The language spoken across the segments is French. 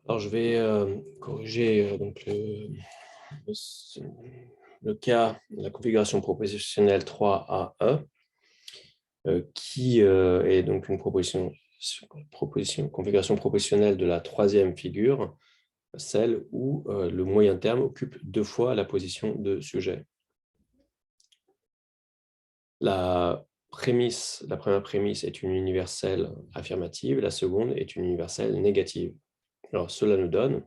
Alors, je vais corriger le cas de la configuration propositionnelle 3AE, qui est donc une configuration propositionnelle de la troisième figure, celle où le moyen terme occupe 2 fois la position de sujet. La première prémisse est une universelle affirmative, la seconde est une universelle négative. Alors, cela nous donne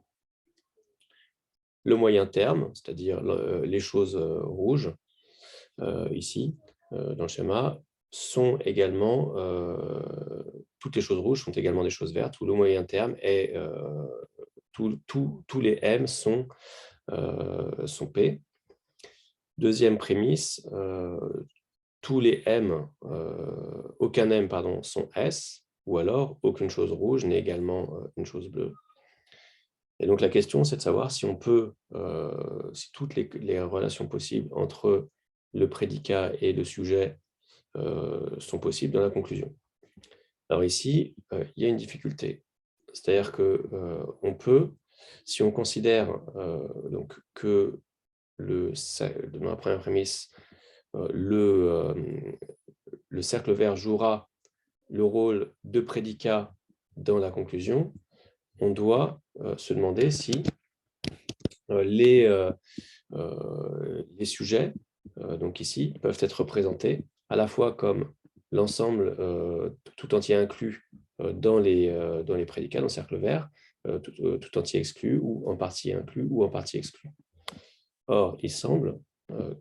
le moyen terme, c'est-à-dire les choses rouges, ici, dans le schéma, sont également, toutes les choses rouges sont également des choses vertes, où le moyen terme est, tous les M sont P. Deuxième prémisse, tous les M, aucun M, pardon, sont S, ou alors aucune chose rouge n'est également une chose bleue. Et donc la question, c'est de savoir si on peut, si toutes les relations possibles entre le prédicat et le sujet sont possibles dans la conclusion. Alors ici, il y a une difficulté. C'est-à-dire qu'on peut, si on considère donc que dans la première prémisse, le cercle vert jouera le rôle de prédicat dans la conclusion, on doit se demander si les sujets, donc ici, peuvent être représentés à la fois comme l'ensemble tout entier inclus dans les prédicats, dans le cercle vert, tout entier exclu, ou en partie inclus, ou en partie exclu. Or, il semble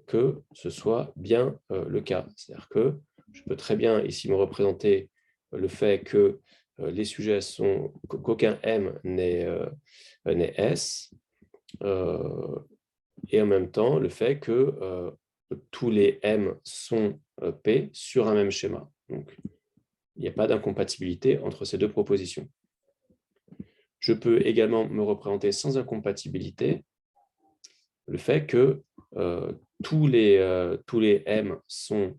que ce soit bien le cas. C'est-à-dire que je peux très bien ici me représenter le fait que les sujets sont, qu'aucun M n'est S, et en même temps le fait que tous les M sont P sur un même schéma. Donc, il n'y a pas d'incompatibilité entre ces deux propositions. Je peux également me représenter sans incompatibilité le fait que tous les M sont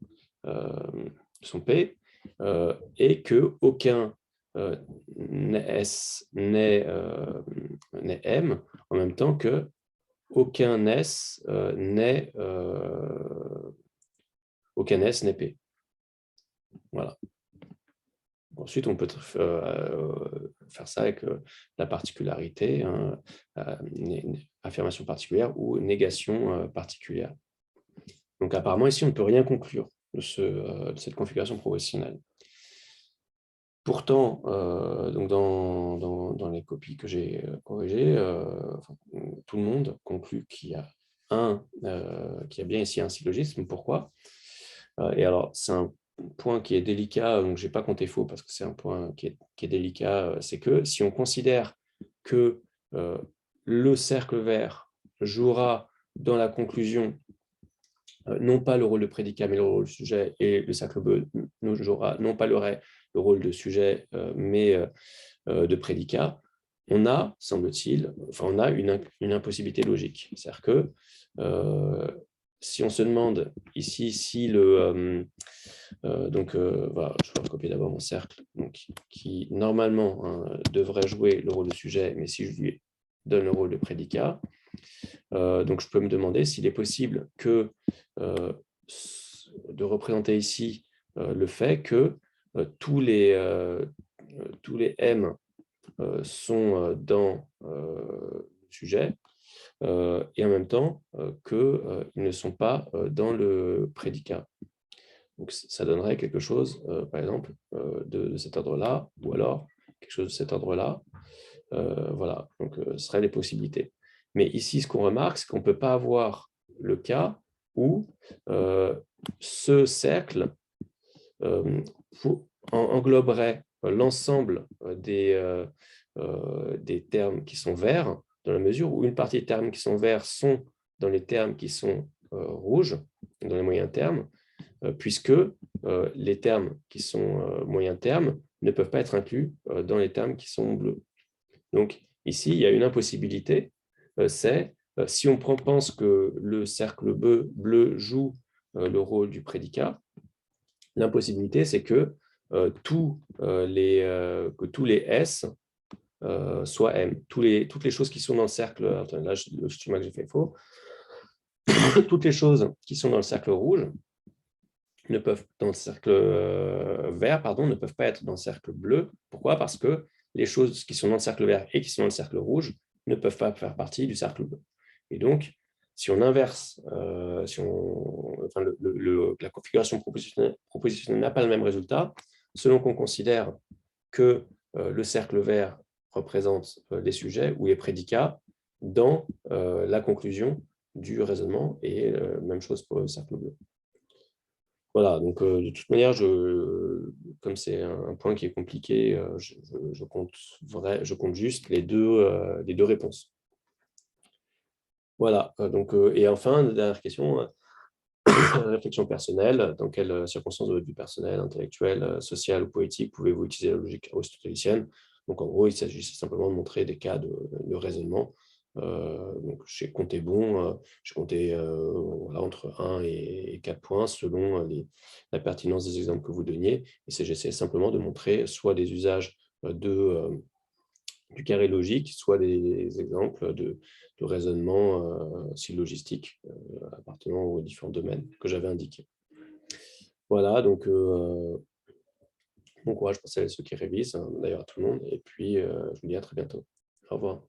P et qu'aucun S n'est M, en même temps que aucun S n'est P. Voilà. Ensuite, on peut faire ça avec la particularité, hein, une affirmation particulière ou négation particulière. Donc apparemment, ici, on ne peut rien conclure de cette configuration propositionnelle. Pourtant, donc dans les copies que j'ai corrigées, tout le monde conclut qu'il y a qu'il y a bien ici un syllogisme. Pourquoi? Et alors, c'est un point qui est délicat, donc je n'ai pas compté faux parce que c'est un point qui est délicat, c'est que si on considère que le cercle vert jouera dans la conclusion non pas le rôle de prédicat, mais le rôle de sujet, et le cercle bleu ne jouera non pas le rôle de sujet, mais de prédicat, on a, semble-t-il, on a une impossibilité logique. C'est-à-dire que si on se demande ici si voilà, je vais recopier d'abord mon cercle, donc, qui normalement devrait jouer le rôle de sujet, mais si je lui donne le rôle de prédicat, donc je peux me demander s'il est possible de représenter ici le fait que tous les M sont dans le sujet, et en même temps qu'ils ne sont pas dans le prédicat. Donc, ça donnerait quelque chose, par exemple, de cet ordre-là, ou alors quelque chose de cet ordre-là. Voilà, donc ce seraient les possibilités. Mais ici, ce qu'on remarque, c'est qu'on ne peut pas avoir le cas où ce cercle engloberait l'ensemble des termes qui sont verts, dans la mesure où une partie des termes qui sont verts sont dans les termes qui sont rouges, dans les moyens termes, puisque les termes qui sont moyens termes ne peuvent pas être inclus dans les termes qui sont bleus. Donc ici, il y a une impossibilité, c'est si on pense que le cercle bleu joue le rôle du prédicat, l'impossibilité, c'est que tous les S soit M. Toutes les choses qui sont dans le cercle, attends, là, le schéma que j'ai fait est faux. Toutes les choses qui sont dans le cercle rouge ne peuvent, dans le cercle vert, pardon, ne peuvent pas être dans le cercle bleu. Pourquoi? Parce que les choses qui sont dans le cercle vert et qui sont dans le cercle rouge ne peuvent pas faire partie du cercle bleu. Et donc, si on inverse, enfin, la configuration propositionnelle n'a pas le même résultat, selon qu'on considère que le cercle vert représente les sujets ou les prédicats dans la conclusion du raisonnement, et même chose pour le cercle bleu. Voilà, donc de toute manière, comme c'est un point qui est compliqué, je compte juste les deux réponses. Voilà, donc, et enfin, dernière question, réflexion personnelle. Dans quelles circonstances de votre vie personnelle, intellectuelle, sociale ou poétique pouvez-vous utiliser la logique aristotélicienne? Donc en gros, il s'agit simplement de montrer des cas de raisonnement. Donc j'ai compté bon, j'ai compté voilà, entre 1 et 4 points selon la pertinence des exemples que vous donniez. Et j'essaie simplement de montrer soit des usages du carré logique, soit des exemples de raisonnement syllogistique appartenant aux différents domaines que j'avais indiqués. Voilà, donc bon courage pour celles et ceux qui révisent, hein, d'ailleurs à tout le monde, et puis je vous dis à très bientôt. Au revoir.